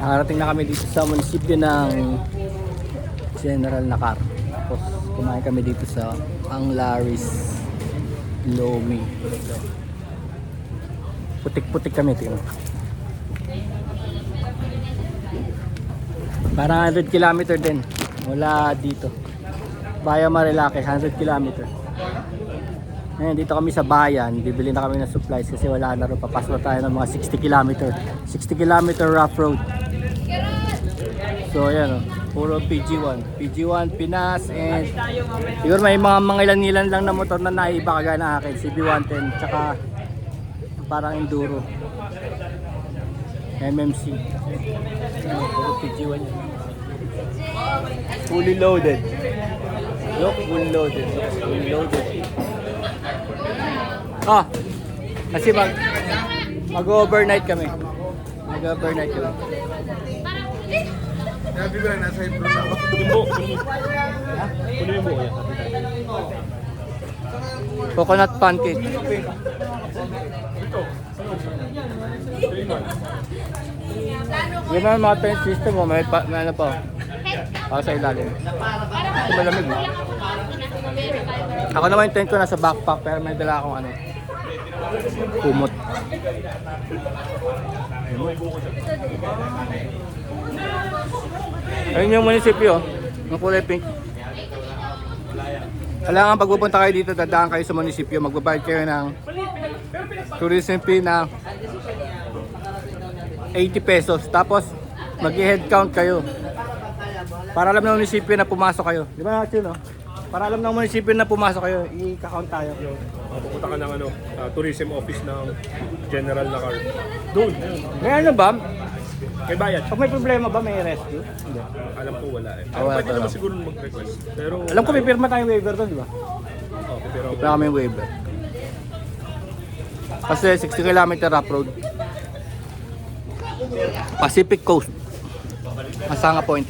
Nakarating na kami dito sa munisipyo ng General Nakar. Tapos kumain kami dito sa Anglaris Lomi. Putik-putik kami, tingnan. Parang 100 km din. Wala dito. Bayan Marilake, 100 km. Ngayon, dito kami sa bayan. Bibili na kami ng supplies kasi wala na rin. Papasok tayo ng mga 60 km. 60 km rough road. So, ayan o. Puro PG1. PG1, Pinas, and siguro may mga ilan-ilan lang na motor na naiba kagaya na akin. CB110, tsaka parang Enduro. MMC. Puro PG1 yan. Fully loaded. Look, fully loaded. Fully loaded. Ah, kasi mag-overnight kami. Mag-overnight kami. Sabi ko na nasa hipro na ako. Kunin mo yan. Coconut pancake. Yun ang mga tent system mo, may ano pa. Para sa ilalim. Ito malamig. Ako naman yung tent ko nasa backpack pero may dala akong ano. Kumot. Ayun yung munisipyo, yung kulay pink. Kailangan pag pupunta kayo dito, dadaan kayo sa munisipyo, magbabayad kayo ng tourism fee na 80 pesos. Tapos mag-head count kayo. Para alam ng munisipyo na pumasok kayo. Di ba natin, no? Para alam ng munisipyo na pumasok kayo, i-count tayo. Pupunta ka ng tourism office ng General Nakar. Doon. May ano ba? May bayad. Pag may problema ba, may rescue? Hindi. Alam ko wala eh. Ah, wala Pwede pa. naman siguro mag-request. Pero Alam ko may pirma tayong waiver doon, di ba? pero Wala kami waiver. Kasi 60 km rough road. Pacific Coast. Masanga Point.